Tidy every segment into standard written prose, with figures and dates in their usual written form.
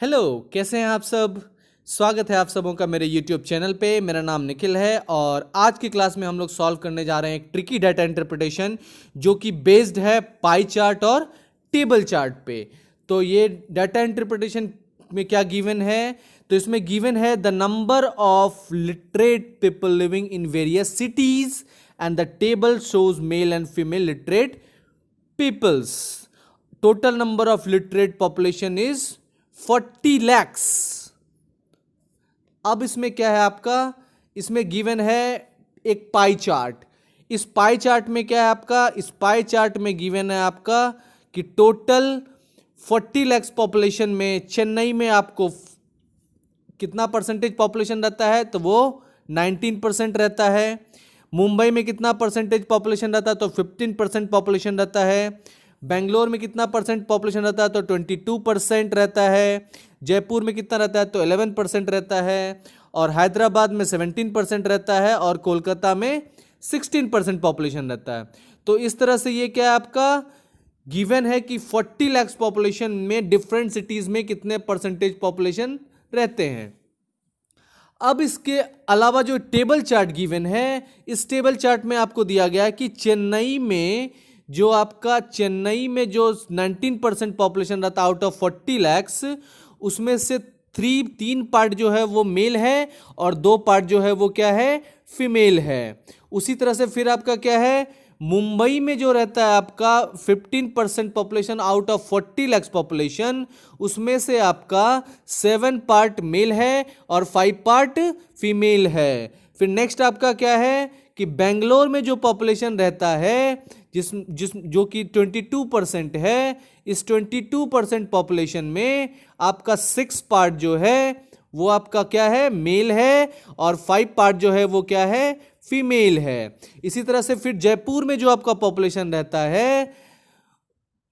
Hello, कैसे हैं आप सब। स्वागत है आप सबों का मेरे YouTube चैनल पे। मेरा नाम निखिल है और आज की क्लास में हम लोग सॉल्व करने जा रहे हैं एक ट्रिकी डाटा इंटरप्रिटेशन जो कि बेस्ड है पाई चार्ट और टेबल चार्ट पे। तो ये डाटा इंटरप्रिटेशन में क्या गिवन है, तो इसमें गिवन है the number of literate people living in various cities and the table shows male and female literate peoples. Total number of literate population is 40 lakhs। अब इसमें क्या है आपका, इसमें गिवन है एक पाई चार्ट। इस पाई चार्ट में क्या है आपका, इस पाई चार्ट में गिवन है आपका कि टोटल 40 lakhs पॉपुलेशन में चेन्नई में आपको कितना परसेंटेज पॉपुलेशन रहता है, तो वो 19% रहता है। मुंबई में कितना परसेंटेज पॉपुलेशन रहता है, तो 15% पॉपुलेशन रहता है। बेंगलोर में कितना परसेंट पॉपुलेशन रहता है, तो 22% रहता है। जयपुर में कितना रहता है, तो 11% रहता है। और हैदराबाद में 17% रहता है और कोलकाता में 16% पॉपुलेशन रहता है। तो इस तरह से ये क्या है आपका गिवन है कि 40 lakhs पॉपुलेशन में डिफरेंट सिटीज में कितने परसेंटेज पॉपुलेशन रहते हैं। अब इसके अलावा जो टेबल चार्ट गिवन है, इस टेबल चार्ट में आपको दिया गया है कि चेन्नई में जो 19% पॉपुलेशन रहता है आउट ऑफ 40 lakhs, उसमें से तीन पार्ट जो है वो मेल है और 2 पार्ट जो है वो क्या है, फीमेल है। उसी तरह से फिर आपका क्या है, मुंबई में जो रहता है आपका 15% population out of 40 lakhs population, उसमें से आपका 7 पार्ट मेल है और 5 पार्ट फीमेल है। फिर नेक्स्ट आपका क्या है कि बेंगलोर में जो पॉपुलेशन रहता है जो कि 22% है, इस 22% पॉपुलेशन में आपका 6 पार्ट जो है वो आपका क्या है, मेल है और 5 पार्ट जो है वो क्या है, फीमेल है। इसी तरह से फिर जयपुर में जो आपका पॉपुलेशन रहता है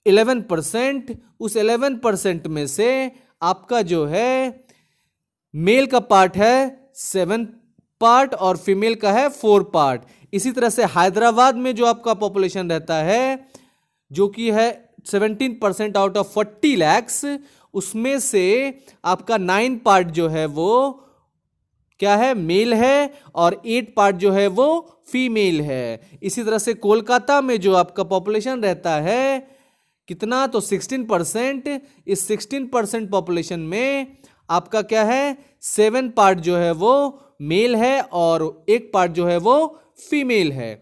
11%, उस 11% में से आपका जो है मेल का पार्ट है 7 पार्ट और फीमेल का है 4 पार्ट। इसी तरह से हैदराबाद में जो आपका पॉपुलेशन रहता है जो कि है 17% आउट ऑफ 40 lakhs, उसमें से आपका 9 पार्ट जो है वो क्या है, मेल है और 8 पार्ट जो है वो फीमेल है। इसी तरह से कोलकाता में जो आपका पॉपुलेशन रहता है कितना, तो 16%। इस 16% पॉपुलेशन में आपका क्या है, 7 पार्ट जो है वो मेल है और 1 पार्ट जो है वो फीमेल है।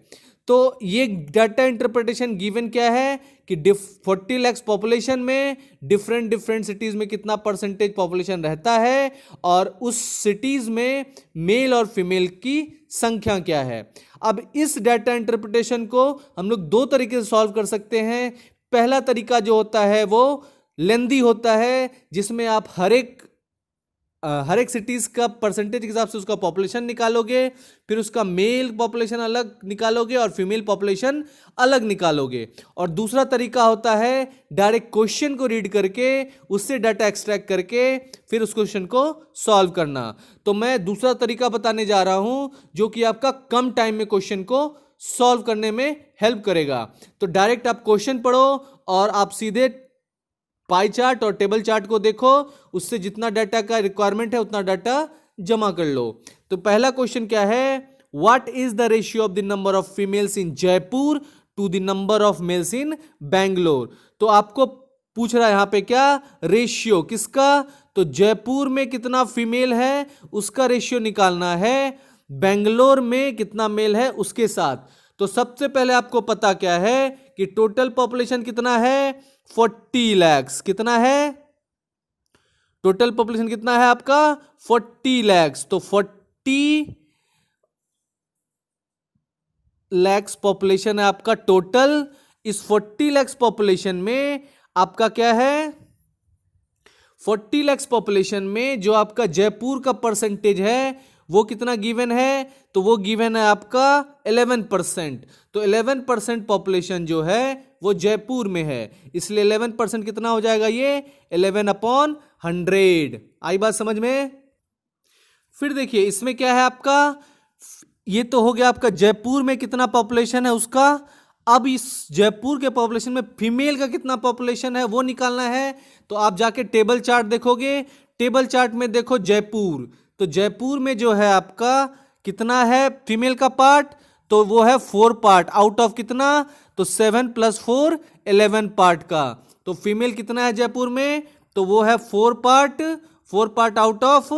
तो ये डाटा इंटरप्रिटेशन गिवन क्या है कि 40 lakhs पॉपुलेशन में डिफरेंट सिटीज में कितना परसेंटेज पॉपुलेशन रहता है और उस सिटीज में मेल और फीमेल की संख्या क्या है। अब इस डाटा इंटरप्रिटेशन को हम लोग 2 तरीके से सॉल्व कर सकते हैं। पहला तरीका जो होता है वो लेंदी होता है, जिसमें आप हर एक सिटीज का परसेंटेज के हिसाब से उसका पॉपुलेशन निकालोगे, फिर उसका मेल पॉपुलेशन अलग निकालोगे और फीमेल पॉपुलेशन अलग निकालोगे। और दूसरा तरीका होता है डायरेक्ट क्वेश्चन को रीड करके उससे डाटा एक्सट्रैक्ट करके फिर उस क्वेश्चन को सॉल्व करना। तो मैं दूसरा तरीका बताने जा रहा हूं जो कि आपका कम टाइम में क्वेश्चन को सॉल्व करने में हेल्प करेगा। तो डायरेक्ट आप क्वेश्चन पढ़ो और आप सीधे पाई चार्ट और टेबल चार्ट को देखो, उससे जितना डाटा का रिक्वायरमेंट है उतना डाटा जमा कर लो। तो पहला क्वेश्चन क्या है, what is the ratio of the number of females in Jaipur to the number of males in Bangalore. तो आपको पूछ रहा है यहां पे क्या, रेशियो किसका, तो जयपुर में कितना फीमेल है उसका रेशियो निकालना है, बेंगलोर में कितना मेल है उसके साथ। तो सबसे पहले आपको पता क्या है कि टोटल पॉपुलेशन कितना है, 40 lakhs। कितना है टोटल पॉपुलेशन, कितना है आपका 40 lakhs। तो 40 lakhs पॉपुलेशन है आपका टोटल। इस 40 lakhs पॉपुलेशन में आपका क्या है, 40 lakhs पॉपुलेशन में जो आपका जयपुर का परसेंटेज है वो कितना गिवन है, तो वो गिवन है आपका 11%। तो 11% पॉपुलेशन जो है वो जयपुर में है, इसलिए 11% कितना हो जाएगा, ये 11/100। आई बात समझ में। फिर देखिए इसमें क्या है आपका, ये तो हो गया आपका जयपुर में कितना पॉपुलेशन है उसका। अब इस जयपुर के पॉपुलेशन में फीमेल का कितना पॉपुलेशन है वो निकालना है। तो आप जाके टेबल चार्ट देखोगे, टेबल चार्ट में देखो जयपुर, तो जयपुर में जो है आपका कितना है फीमेल का पार्ट, तो वो है 4 पार्ट आउट ऑफ कितना, तो 7 + 4 11 पार्ट का। तो फीमेल कितना है जयपुर में, तो वो है 4 part, 4 part out of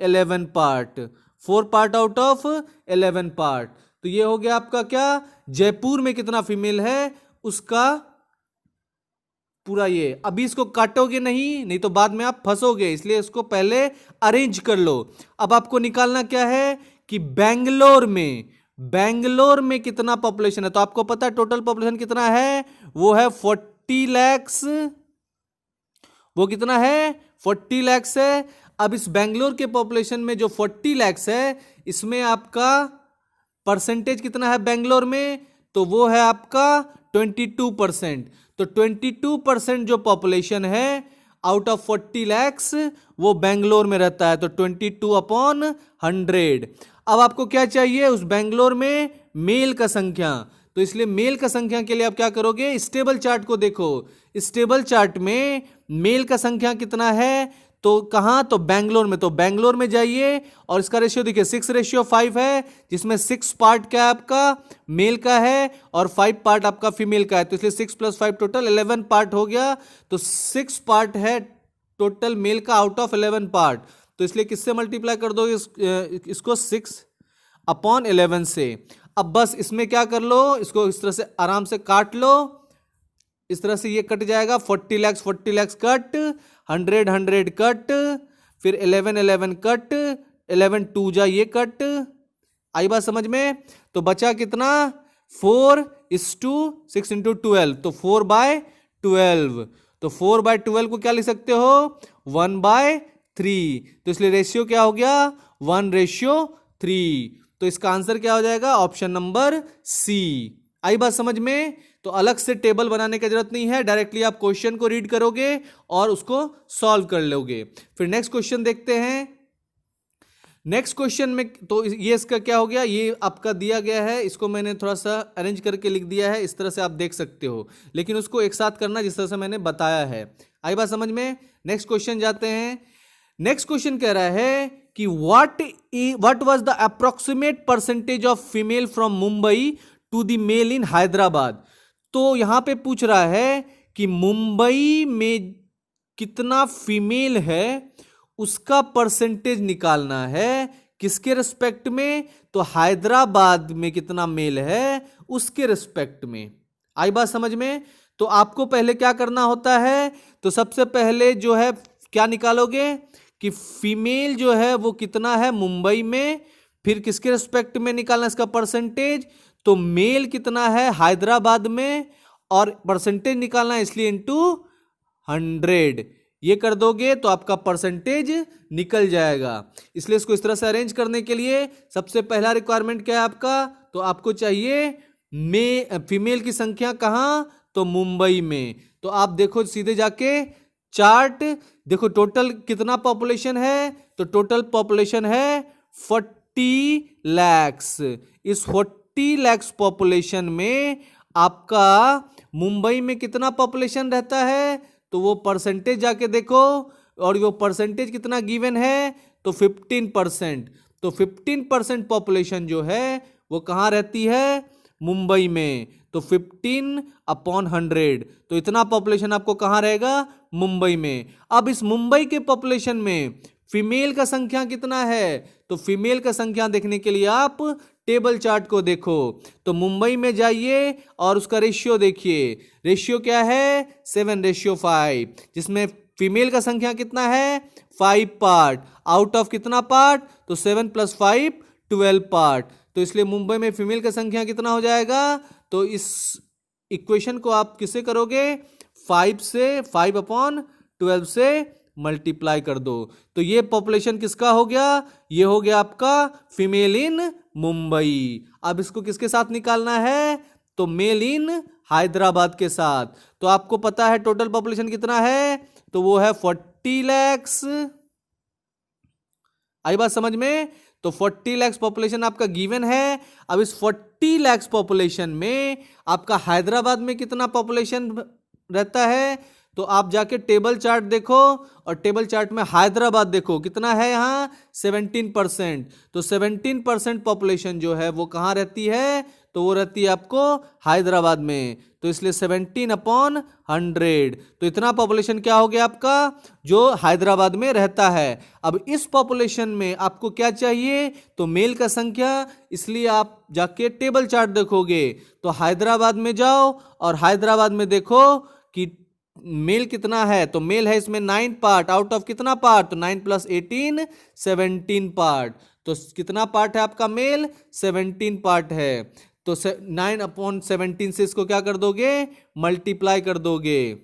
11 part, 4 part out of 11 part. तो ये हो गया आपका क्या, जयपुर में कितना फीमेल है उसका पूरा ये। अभी इसको काटोगे नहीं तो बाद में आप फंसोगे, इसलिए इसको पहले अरेंज कर लो। अब आपको निकालना क्या है कि बैंगलोर में कितना पॉपुलेशन है। तो आपको पता है टोटल पॉपुलेशन कितना है, वो है 40 लैक्स, वो कितना है 40 लैक्स है। अब इस बैंगलोर के पॉपुलेशन में जो 40 लैक्स है, इसमें आपका परसेंटेज कितना है बैंगलोर में, तो वो है आपका 22%। तो 22% जो पॉपुलेशन है आउट ऑफ 40 लैक्स वो बैंगलोर में रहता है, तो 22/100। अब आपको क्या चाहिए उस बैंगलोर में मेल का संख्या, तो इसलिए मेल का संख्या के लिए आप क्या करोगे, स्टेबल चार्ट को देखो। स्टेबल चार्ट में मेल का संख्या कितना है, तो कहां, तो बैंगलोर में। तो बैंगलोर में जाइए और इसका रेशियो देखिए 6:5 है, जिसमें 6 पार्ट क्या है आपका मेल का है और 5 पार्ट आपका फीमेल का है। तो इसलिए 6 + 5 टोटल 11 पार्ट हो गया। तो 6 पार्ट है टोटल मेल का आउट ऑफ 11 पार्ट। तो इसलिए किससे मल्टीप्लाई कर दो इसको 6/11 से। अब बस इसमें क्या कर लो, इसको इस तरह से आराम से काट लो, इस तरह से ये कट जाएगा, 40 लैक्स 40 लैक्स कट, 100 100 कट, फिर 11 11 कट, 11 2 जा ये कट। आई बात समझ में। तो बचा कितना 4:6 × 12, तो 4/12। तो 4/12 को क्या लिख सकते हो 1/3। तो इसलिए रेशियो क्या हो गया 1:3। तो इसका आंसर क्या हो जाएगा ऑप्शन नंबर सी। आई बात समझ में। तो अलग से टेबल बनाने की जरूरत नहीं है, डायरेक्टली आप क्वेश्चन को रीड करोगे और उसको सॉल्व कर लोगे। फिर नेक्स्ट क्वेश्चन देखते हैं। नेक्स्ट क्वेश्चन में तो ये इसका क्या हो गया, ये आपका दिया गया है, इसको मैंने थोड़ा सा अरेंज करके लिख दिया है, इस तरह से आप देख सकते हो, लेकिन उसको एक साथ करना जिस तरह से मैंने बताया है। आई बात समझ में। नेक्स्ट क्वेश्चन जाते हैं। नेक्स्ट क्वेश्चन कह रहा है कि what was the approximate percentage of female from Mumbai to the male in Hyderabad. तो यहां पे पूछ रहा है कि मुंबई में कितना फीमेल है उसका परसेंटेज निकालना है, किसके रिस्पेक्ट में, तो हैदराबाद में कितना मेल है उसके रिस्पेक्ट में। आई बात समझ में। तो आपको पहले क्या करना होता है, तो सबसे पहले जो है क्या निकालोगे कि फीमेल जो है वो कितना है मुंबई में, फिर किसके रिस्पेक्ट में निकालना इसका परसेंटेज, तो मेल कितना है हैदराबाद में और परसेंटेज निकालना है, इसलिए इनटू 100 ये कर दोगे तो आपका परसेंटेज निकल जाएगा। इसलिए इसको इस तरह से अरेंज करने के लिए सबसे पहला रिक्वायरमेंट क्या है आपका, तो आपको चाहिए फीमेल की संख्या कहां, तो मुंबई में। तो आप देखो सीधे जाके चार्ट देखो टोटल कितना पॉपुलेशन है, तो टोटल पॉपुलेशन है 40 लैक्स। इस 40 लैक्स पॉपुलेशन में आपका मुंबई में कितना पॉपुलेशन रहता है, तो वो परसेंटेज जाके देखो और वो परसेंटेज कितना गिवन है, तो 15%। तो 15% पॉपुलेशन जो है वो कहाँ रहती है मुंबई में, तो 15/100। तो इतना पॉपुलेशन आपको कहाँ रहेगा मुंबई में। अब इस मुंबई के पॉपुलेशन में फीमेल का संख्या कितना है, तो फीमेल का संख्या देखने के लिए आप टेबल चार्ट को देखो। तो मुंबई में जाइए और उसका रेशियो देखिए, रेशियो क्या है 7:5, जिसमें फीमेल का संख्या कितना है 5 पार्ट आउट ऑफ कितना पार्ट, तो 7 + 5 12 पार्ट। तो इसलिए मुंबई में फीमेल का संख्या कितना हो जाएगा, तो इस इक्वेशन को आप किससे करोगे 5/12 से मल्टीप्लाई कर दो। तो ये पॉपुलेशन किसका हो गया, ये हो गया आपका फीमेल इन मुंबई। अब इसको किसके साथ निकालना है, तो मेल इन हैदराबाद के साथ। तो आपको पता है टोटल पॉपुलेशन कितना है, तो वो है 40 लैक्स। आई बात समझ में। तो 40 लाख पॉपुलेशन आपका गिवन है। अब इस 40 लाख पॉपुलेशन में आपका हैदराबाद में कितना पॉपुलेशन रहता है, तो आप जाके टेबल चार्ट देखो और टेबल चार्ट में हैदराबाद देखो कितना है यहाँ 17%। तो 17% पॉपुलेशन जो है वो कहाँ रहती है, तो वो रहती है आपको हैदराबाद में। तो इसलिए 17/100, तो इतना पॉपुलेशन क्या हो गया आपका जो हैदराबाद में रहता है। अब इस पॉपुलेशन में आपको क्या चाहिए, तो मेल का संख्या, इसलिए आप जाके टेबल चार्ट देखोगे तो हैदराबाद में जाओ और हैदराबाद में देखो कि मेल कितना है। तो मेल है इसमें 9 पार्ट, आउट ऑफ कितना पार्ट, तो 9 + 18 17 पार्ट। तो कितना पार्ट है आपका मेल, 17 पार्ट है। तो 9/17 से इसको क्या कर दोगे, मल्टीप्लाई कर दोगे।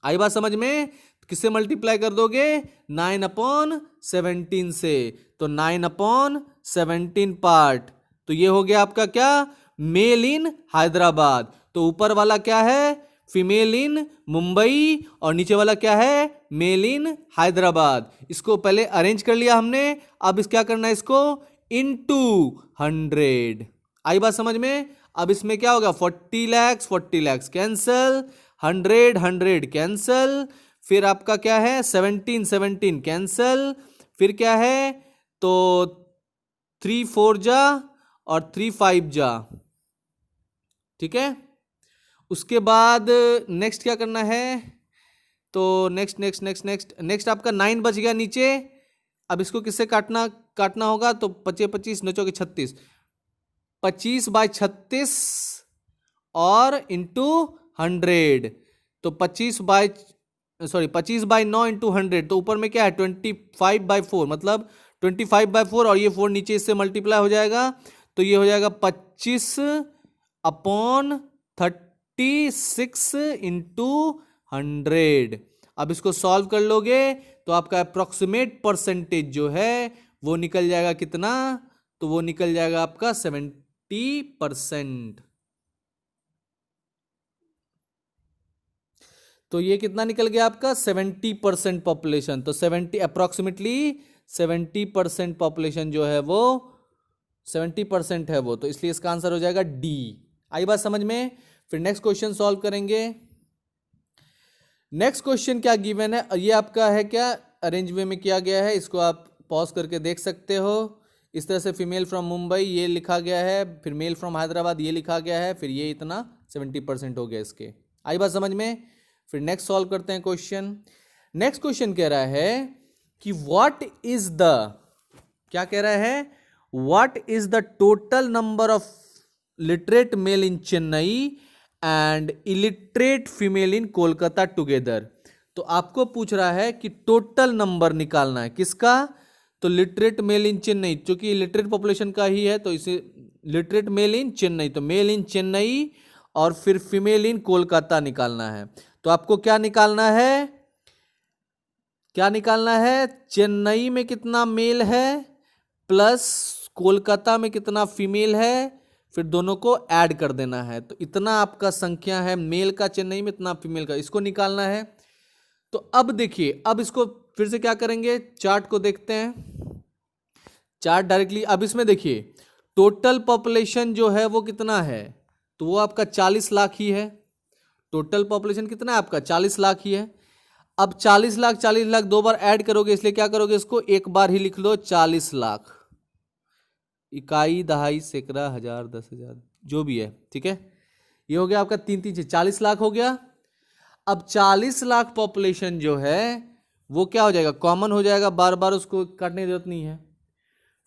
आई बात समझ में, किससे मल्टीप्लाई कर दोगे, 9/17 से। तो 9/17 पार्ट, तो ये हो गया आपका क्या, मेल इन हैदराबाद। तो ऊपर वाला क्या है, फीमेल इन मुंबई, और नीचे वाला क्या है, मेल इन हैदराबाद। इसको पहले अरेंज कर लिया हमने, अब इस क्या करना है, इसको इनटू 100। आई बात समझ में। अब इसमें क्या होगा, 40 लाख कैंसल, 100 कैंसल, फिर आपका क्या है 17 कैंसल, फिर क्या है, तो 3 4 जा और 3 5 जा, ठीक है। उसके बाद नेक्स्ट क्या करना है, तो नेक्स्ट आपका 9 बच गया नीचे। अब इसको किससे काटना होगा, तो 25 25 9 × 36, 25/36 और इंटू 100। तो 25/9 इंटू 100, तो ऊपर में क्या है 25/4, मतलब 25/4, और ये 4 नीचे इससे मल्टीप्लाई हो जाएगा, तो ये हो जाएगा 25/36 इंटू 100। अब इसको सॉल्व कर लोगे तो आपका अप्रोक्सीमेट परसेंटेज जो है वो निकल जाएगा कितना, तो वो निकल जाएगा आपका 70%। तो ये कितना निकल गया आपका 70% पॉपुलेशन। तो 70 अप्रोक्सीमेटली 70% पॉपुलेशन जो है वो 70% है वो, तो इसलिए इसका आंसर हो जाएगा डी। आई बात समझ में। फिर नेक्स्ट क्वेश्चन सॉल्व करेंगे। नेक्स्ट क्वेश्चन क्या गिवन है, ये आपका है क्या अरेंज वे में किया गया है, इसको आप पॉज करके देख सकते हो। इस तरह से फीमेल फ्रॉम मुंबई ये लिखा गया है, फिर मेल फ्रॉम हैदराबाद ये लिखा गया है, फिर ये इतना 70% हो गया इसके। आई बात समझ में। फिर नेक्स्ट सॉल्व करते हैं क्वेश्चन। नेक्स्ट क्वेश्चन कह रहा है कि व्हाट इज द, क्या कह रहा है, what is the total number of literate male in Chennai and illiterate female in Kolkata together. तो आपको पूछ रहा है कि टोटल नंबर निकालना है किसका, तो लिटरेट मेल इन चेन्नई, क्योंकि लिटरेट पॉपुलेशन का ही है तो इसे लिटरेट मेल इन चेन्नई, तो मेल इन चेन्नई और फिर फीमेल इन कोलकाता निकालना है। तो आपको क्या निकालना है, क्या निकालना है, चेन्नई में कितना मेल है प्लस कोलकाता में कितना फीमेल है, फिर दोनों को ऐड कर देना है। तो इतना आपका संख्या है मेल का चेन्नई में, इतना फीमेल का, इसको निकालना है। तो अब देखिए, अब इसको फिर से क्या करेंगे, चार्ट को देखते हैं, चार्ट डायरेक्टली। अब इसमें देखिए टोटल पॉपुलेशन जो है वो कितना है, तो वो आपका 40 लाख ही है। टोटल पॉपुलेशन कितना है आपका 40 लाख ही है। अब 40 लाख दो बार ऐड करोगे, इसलिए क्या करोगे, इसको एक बार ही लिख लो 40 लाख, इकाई दहाई सैकड़ा हजार 10,000 जो भी है, ठीक है। ये हो गया आपका 3 से 40 लाख हो गया। अब 40 लाख पॉपुलेशन जो है वो क्या हो जाएगा, कॉमन हो जाएगा, बार बार उसको काटने की जरूरत नहीं है।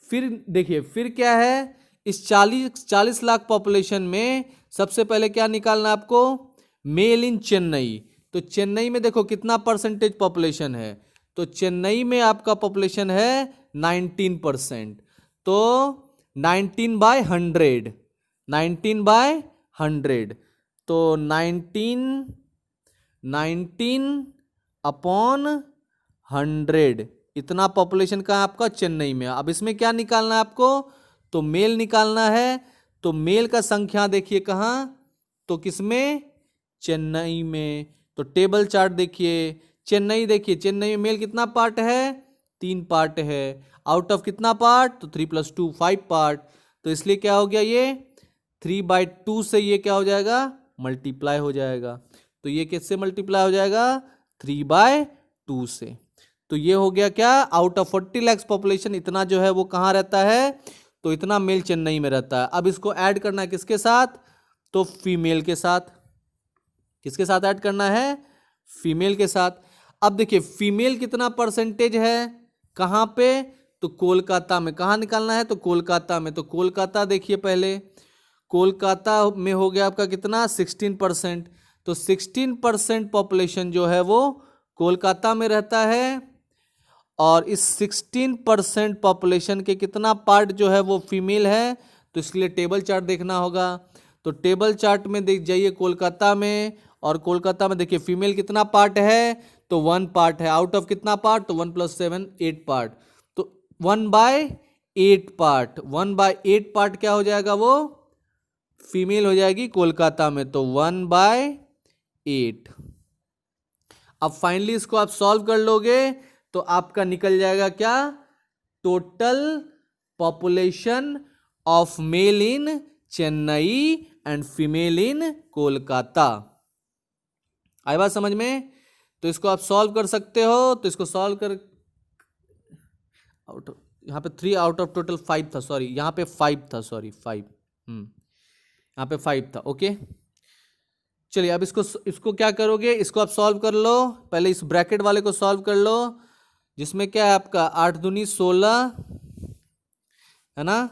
फिर देखिए फिर क्या है, इस 40 लाख पॉपुलेशन में सबसे पहले क्या निकालना है आपको, मेल इन चेन्नई। तो चेन्नई में देखो कितना परसेंटेज पॉपुलेशन है, तो चेन्नई में आपका पॉपुलेशन है 19%। तो 19/100, 19/100, तो 19/100 इतना पॉपुलेशन का आपका चेन्नई में। अब इसमें क्या निकालना है आपको, तो मेल निकालना है। तो मेल का संख्या देखिए कहाँ, तो किसमें, चेन्नई में। तो टेबल चार्ट देखिए, चेन्नई देखिए, चेन्नई में मेल कितना पार्ट है, 3 पार्ट है। आउट ऑफ कितना पार्ट, तो 3 + 2 5 पार्ट। तो इसलिए क्या हो गया, ये 3/2 से ये क्या हो जाएगा, मल्टीप्लाई हो जाएगा। तो ये किससे मल्टीप्लाई हो जाएगा, 3/2 से। तो ये हो गया क्या, आउट ऑफ 40 लाख पॉपुलेशन इतना जो है वो कहाँ रहता है, तो इतना मेल चेन्नई में रहता है। अब इसको ऐड करना है किसके साथ, तो फीमेल के साथ। किसके साथ ऐड करना है, फीमेल के साथ। अब देखिए फीमेल कितना परसेंटेज है, कहाँ पे, तो कोलकाता में। कहाँ निकालना है, तो कोलकाता में। तो कोलकाता देखिए पहले, कोलकाता में हो गया आपका कितना, 16%। तो 16% पॉपुलेशन जो है वो कोलकाता में रहता है। और इस 16% पॉपुलेशन के कितना पार्ट जो है वो फीमेल है, तो इसके लिए टेबल चार्ट देखना होगा। तो टेबल चार्ट में देख जाइए कोलकाता में, और कोलकाता में देखिए फीमेल कितना पार्ट है, तो 1 पार्ट है। आउट ऑफ कितना पार्ट, तो 1 + 7 8 पार्ट। तो 1/8 पार्ट, 1/8 पार्ट क्या हो जाएगा, वो फीमेल हो जाएगी कोलकाता में। तो 1/8। अब फाइनली इसको आप सॉल्व कर लोगे तो आपका निकल जाएगा क्या, total population of male in Chennai and female in Kolkata. आई बात समझ में। तो इसको आप सॉल्व कर सकते हो। तो इसको सॉल्व कर, यहाँ पे 3 आउट ऑफ टोटल 5 था, सॉरी यहाँ पे 5 था, सॉरी 5, यहाँ पे 5 था। ओके चलिए अब इसको क्या करोगे, इसको आप सॉल्व कर लो। पहले इस ब्रैकेट वाले को सॉल्व कर लो, जिसमें क्या है आपका 8 दूनी 16 है ना।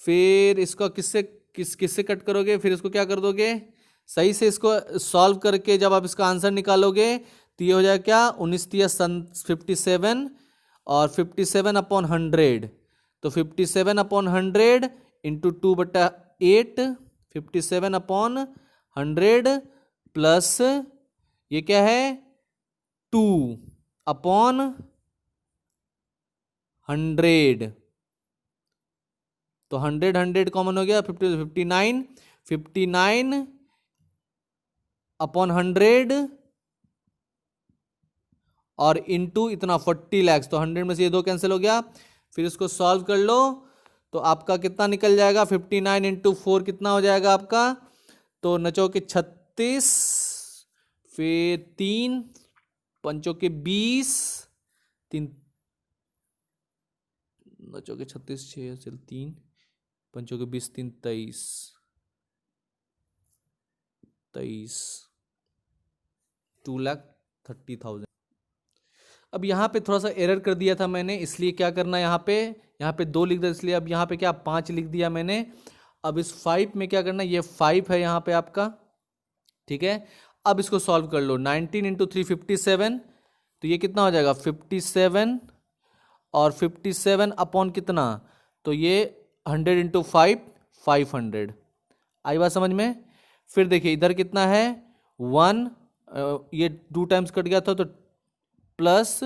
फिर इसको किससे कट करोगे, फिर इसको क्या कर दोगे, सही से इसको सॉल्व करके जब आप इसका आंसर निकालोगे तो ये हो जाएगा क्या, 19×57 और 57/100। तो 57/100 इंटू 2/8, 57/100 प्लस ये क्या है 2/100। तो 100 कॉमन हो गया, 59 59/100 और इंटू इतना 40 लाख। तो 100 में से ये 2 कैंसिल हो गया। फिर इसको सॉल्व कर लो तो आपका कितना निकल जाएगा, 59 × 4 कितना हो जाएगा आपका, तो नचो के 36, फिर 3 पंचों के 20, 3 नचो के 36, 6 से 3 पंचों के 20, 3 23 2,30,000। अब यहाँ पे थोड़ा सा एरर कर दिया था मैंने, इसलिए क्या करना है, यहाँ पे 2 लिख दिया, इसलिए अब यहाँ पे क्या 5 लिख दिया मैंने। अब इस 5 में क्या करना है, ये 5 है यहाँ पे आपका, ठीक है। अब इसको सॉल्व कर लो, 19 × 3 57, तो ये कितना हो जाएगा 57 और 57 अपॉन कितना, तो ये 100 × 5 500। आई बात समझ में। फिर देखिए इधर कितना है 1, ये 2 टाइम्स कट गया था तो प्लस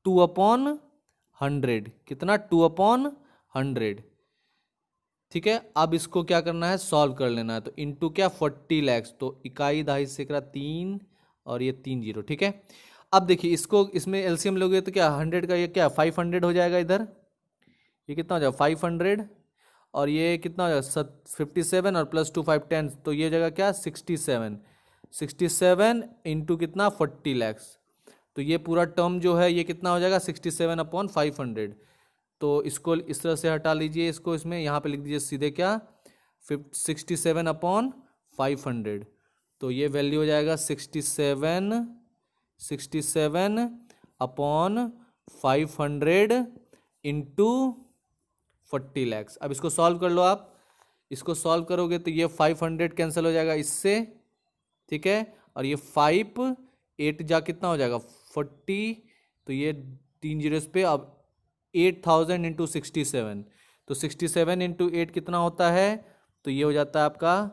2/100, कितना 2/100, ठीक है। अब इसको क्या करना है, सॉल्व कर लेना है। तो इंटू क्या 40 लाख, तो इकाई दहाई सैकड़ा 3 और ये 3 0, ठीक है। अब देखिए इसको, इसमें एलसीएम लोगे तो क्या 100 का ये क्या 500 हो जाएगा, इधर ये कितना हो जाएगा 500 और ये कितना हो जाएगा 57 और प्लस 2 5 10, तो ये हो जाएगा क्या 67 इंटू कितना 40 लाख। तो ये पूरा टर्म जो है ये कितना हो जाएगा 67/500। तो इसको इस तरह से हटा लीजिए, इसको इसमें यहाँ पे लिख दीजिए सीधे क्या 67/500। तो ये वैल्यू हो जाएगा 67/500 इंटू 40 लाख। अब इसको सॉल्व कर लो आप, इसको सॉल्व करोगे तो ये 500 कैंसिल हो जाएगा इससे, ठीक है। और ये 5 8 जा कितना हो जाएगा 40, तो ये 3 जीरोस पे। अब 8000 इंटू 67, तो 67 इंटू 8 कितना होता है, तो ये हो जाता है आपका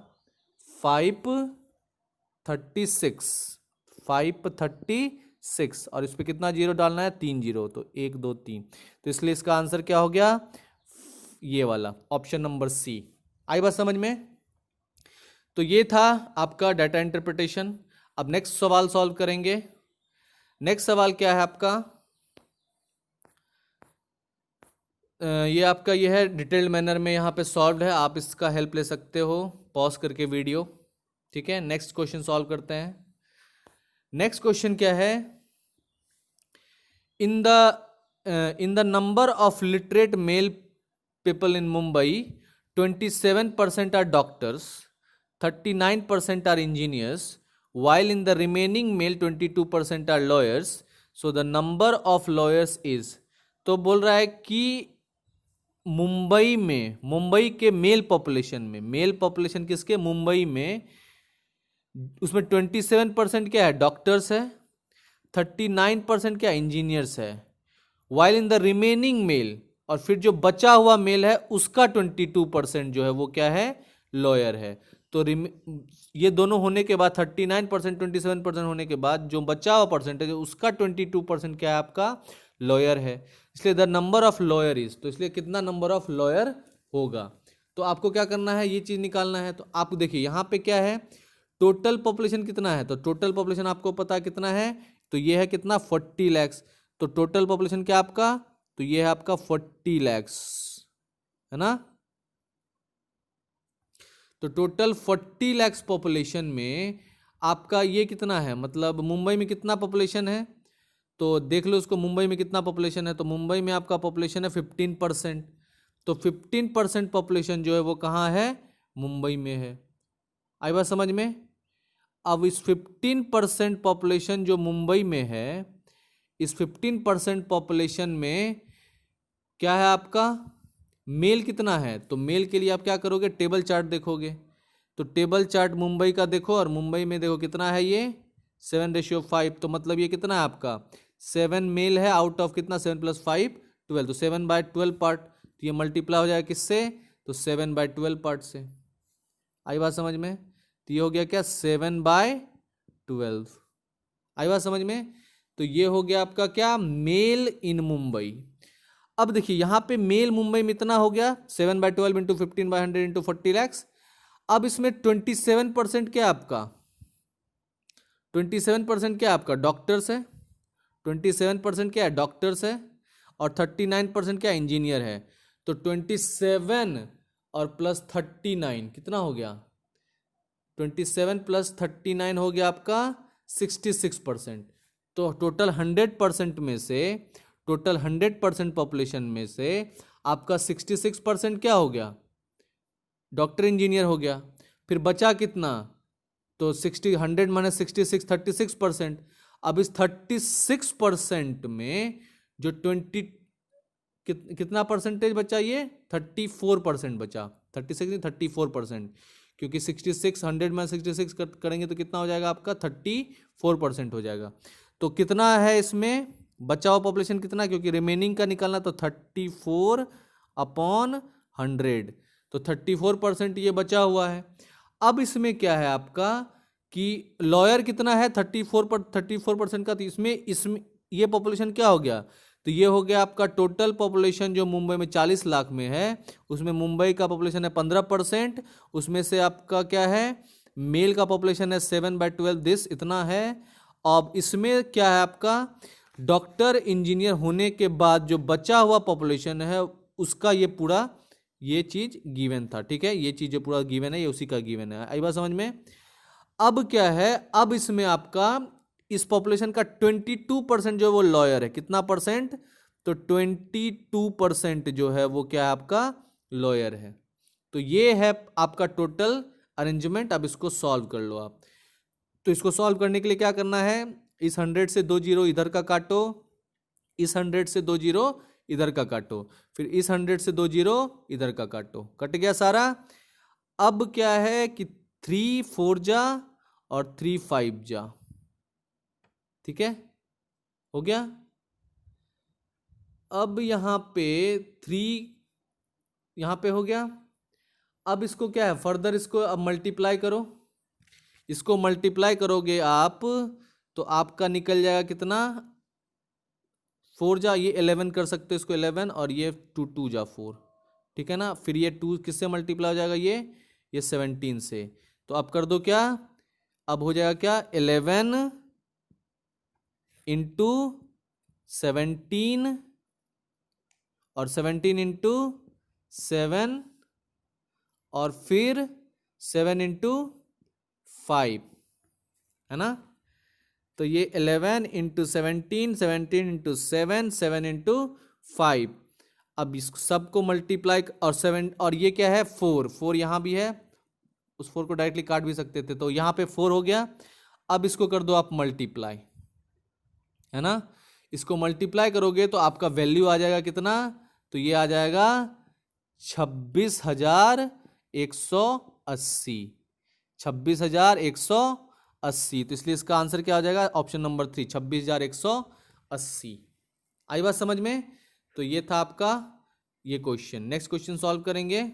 536 और इस पर कितना जीरो डालना है 3 जीरो, तो 1 2 3। तो इसलिए इसका आंसर क्या हो गया, ये वाला ऑप्शन नंबर सी। आई बात समझ में। तो ये था आपका डाटा इंटरप्रिटेशन। अब नेक्स्ट सवाल सॉल्व करेंगे। नेक्स्ट सवाल क्या है आपका, ये आपका ये है डिटेल्ड मैनर में यहाँ पे सॉल्व है, आप इसका हेल्प ले सकते हो पॉज करके वीडियो। ठीक है, नेक्स्ट क्वेश्चन सॉल्व करते हैं। नेक्स्ट क्वेश्चन क्या है, in the number of literate male people in Mumbai 27% are doctors, 39% are engineers, while in the remaining male 22% are lawyers, so the number of lawyers is। तो बोल रहा है कि मुंबई में, मुंबई के मेल पॉपुलेशन में, मेल पॉपुलेशन किसके, मुंबई में, उसमें 27% क्या है, डॉक्टर्स है, 39% क्या इंजीनियर्स है, while in the remaining male, और फिर जो बचा हुआ मेल है उसका 22% जो है वो क्या है, लॉयर है। तो ये दोनों होने के बाद 39% 27% होने के बाद जो बचा हुआ परसेंटेज उसका 22% क्या है आपका, लॉयर है। इसलिए the number of lawyer is, तो इसलिए कितना नंबर ऑफ लॉयर होगा। तो आपको क्या करना है, ये चीज निकालना है। तो आप देखिए यहाँ पे क्या है, टोटल पॉपुलेशन कितना है, तो टोटल पॉपुलेशन आपको पता कितना है, तो ये है कितना, 40 लैक्स। तो टोटल पॉपुलेशन क्या आपका, तो ये है आपका 40 लैक्स, है ना। तो टोटल 40 लैक्स पॉपुलेशन में आपका ये कितना है, मतलब मुंबई में कितना पॉपुलेशन है, तो देख लो उसको, मुंबई में कितना पॉपुलेशन है, तो मुंबई में आपका पॉपुलेशन है 15%। तो 15% पॉपुलेशन जो है वो कहाँ है, मुंबई में है। आई बात समझ में। अब इस 15% पॉपुलेशन जो मुंबई में है, इस 15% पॉपुलेशन में क्या है आपका, मेल कितना है, तो मेल के लिए आप क्या करोगे, टेबल चार्ट देखोगे। तो टेबल चार्ट मुंबई का देखो, और मुंबई में देखो कितना है ये, 7:5। तो मतलब ये कितना है आपका, 7 मेल है आउट ऑफ कितना, 7 + 5 12, तो 7/12 पार्ट। तो ये मल्टीप्लाई हो जाएगा किससे, तो 7/12 पार्ट से। आई बात समझ में। तो ये हो गया क्या, 7/12। आई बात समझ में। तो ये हो गया आपका क्या, मेल इन मुंबई। अब देखिए यहाँ पे मेल मुंबई में इतना हो गया, 7/12 इंटू 15/100 इंटू 40 लैक्स। अब इसमें 27% क्या आपका, 27% क्या आपका डॉक्टर्स है, 27% क्या है डॉक्टर्स है, और 39% क्या इंजीनियर है। तो 27 और प्लस 39 कितना हो गया, 27 + 39 हो गया आपका 66%। तो टोटल 100% में से, टोटल 100% पॉपुलेशन में से आपका 66% क्या हो गया, डॉक्टर इंजीनियर हो गया। फिर बचा कितना, तो 100 माइनस 66 36%। अब इस 36% में जो 20 कितना परसेंटेज बचा, ये 34% बचा, 36 नहीं 34%, क्योंकि 66 100 में 66 करेंगे तो कितना हो जाएगा आपका, 34% हो जाएगा। तो कितना है इसमें बचा हुआ पॉपुलेशन कितना, क्योंकि रिमेनिंग का निकालना, तो 34/100। तो 34% ये बचा हुआ है। अब इसमें क्या है आपका कि लॉयर कितना है, 34% का। तो इसमें ये पॉपुलेशन क्या हो गया, तो ये हो गया आपका टोटल पॉपुलेशन जो मुंबई में 40 लाख में है, उसमें मुंबई का पॉपुलेशन है 15%। उसमें से आपका क्या है, मेल का पॉपुलेशन है 7/12, दिस इतना है। अब इसमें क्या है आपका, डॉक्टर इंजीनियर होने के बाद जो बचा हुआ पॉपुलेशन है उसका ये पूरा ये चीज गिवन था। ठीक है, ये चीज जो पूरा गिवन है ये उसी का गिवन है। आई बात समझ में। अब क्या है, अब इसमें आपका इस पॉपुलेशन का 22% जो है वो लॉयर है, कितना परसेंट, तो 22% जो है वो क्या है आपका, लॉयर है। तो ये है आपका टोटल अरेंजमेंट। अब इसको सॉल्व कर लो आप। तो इसको सॉल्व करने के लिए क्या करना है, इस 100 से 2 जीरो इधर का काटो, इस 100 से 2 जीरो इधर का काटो, फिर इस 100 से 2 जीरो इधर का काटो, कट गया सारा। अब क्या है कि 3 4 जा और 3 5 जा, ठीक है, हो गया। अब यहां पे 3 यहां पे हो गया। अब इसको क्या है, फर्दर इसको अब मल्टीप्लाई करो, इसको मल्टीप्लाई करोगे आप तो आपका निकल जाएगा कितना, 4 जा, ये 11 कर सकते हो इसको 11, और ये 2 2 जा 4, ठीक है ना। फिर ये 2 किससे मल्टीप्लाई हो जाएगा, ये 17 से। तो अब कर दो क्या, अब हो जाएगा क्या, 11 इंटू 17 और 17 इंटू 7 और फिर 7 इंटू 5, है ना। तो ये 11 इंटू 17, 17 इंटू 7, 7 इंटू 5। अब इस सबको मल्टीप्लाई, और 7, और ये क्या है 4, 4 यहाँ भी है, उस 4 को डायरेक्टली काट भी सकते थे, तो यहाँ पे 4 हो गया। अब इसको कर दो आप मल्टीप्लाई, है ना। इसको मल्टीप्लाई करोगे तो आपका वैल्यू आ जाएगा कितना, तो ये आ जाएगा 26,180, 26,180। तो इसलिए इसका आंसर क्या हो जाएगा, ऑप्शन नंबर 3, 26,180। आई बात समझ में। तो ये था आपका ये क्वेश्चन। नेक्स्ट क्वेश्चन सॉल्व करेंगे।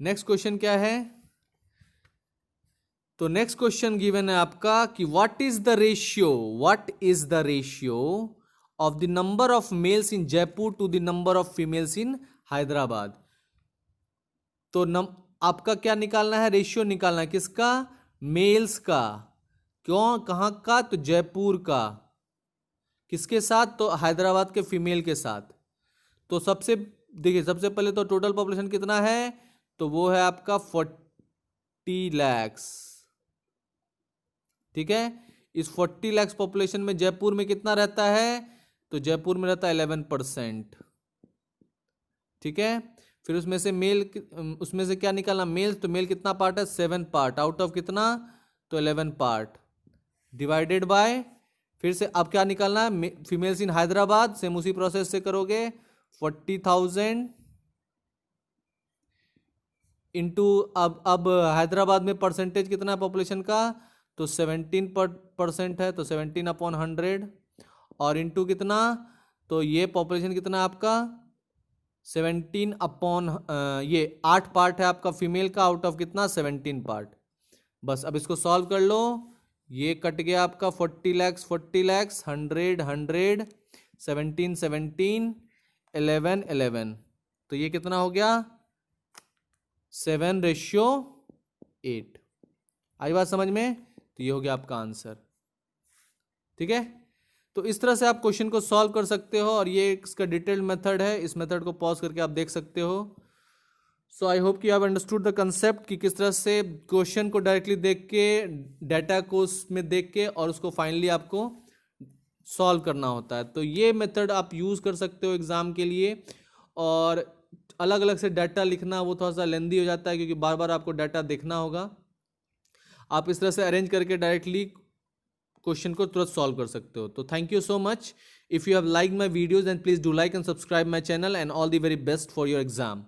नेक्स्ट क्वेश्चन क्या है, तो नेक्स्ट क्वेश्चन गिवन है आपका कि what is the ratio of the number of males in Jaipur to the number of females in Hyderabad. तो आपका क्या निकालना है, रेशियो निकालना है, किसका, मेल्स का। क्यों, कहां का, तो जयपुर का। किसके साथ, तो हैदराबाद के फीमेल के साथ। तो सबसे देखिए, सबसे पहले तो टोटल पॉपुलेशन कितना है, तो वो है आपका 40 lakhs, ठीक है। इस 40 lakhs पॉपुलेशन में जयपुर में कितना रहता है, तो जयपुर में रहता है 11%, ठीक है। फिर उसमें से उसमें से क्या निकालना, मेल्स, तो मेल कितना पार्ट है, 7 पार्ट, आउट ऑफ कितना, तो 11 पार्ट, डिवाइडेड बाय, फिर से अब क्या निकालना है, फीमेल्स इन हैदराबाद, सेम उसी प्रोसेस से करोगे, 40,000 इंटू, अब हैदराबाद में परसेंटेज कितना है पॉपुलेशन का, तो 17% है, तो 17/100, और इंटू कितना, तो ये पॉपुलेशन कितना है आपका 17 अपॉन, ये 8 पार्ट है आपका फीमेल का, आउट ऑफ कितना 17 पार्ट। बस अब इसको सॉल्व कर लो, ये कट गया आपका 40 lakhs 40 lakhs, 100 100, 17 17, 11 11, तो ये कितना हो गया 7:8। आई बात समझ में। तो ये हो गया आपका आंसर, ठीक है। तो इस तरह से आप क्वेश्चन को सॉल्व कर सकते हो, और ये इसका डिटेल्ड मेथड है, इस मेथड को पॉज करके आप देख सकते हो। सो आई होप कि आप अंडरस्टूड द कंसेप्ट कि किस तरह से क्वेश्चन को डायरेक्टली देख के, डाटा को उसमें देख के, और उसको फाइनली आपको सॉल्व करना होता है। तो ये मेथड आप यूज़ कर सकते हो एग्ज़ाम के लिए। और अलग अलग से डाटा लिखना वो थोड़ा सा लेंदी हो जाता है, क्योंकि बार बार आपको डाटा देखना होगा। आप इस तरह से अरेंज करके डायरेक्टली क्वेश्चन को तुरंत सॉल्व कर सकते हो। तो thank you so much. If you have like my videos, and please do like and subscribe my channel, and all the very best for your exam.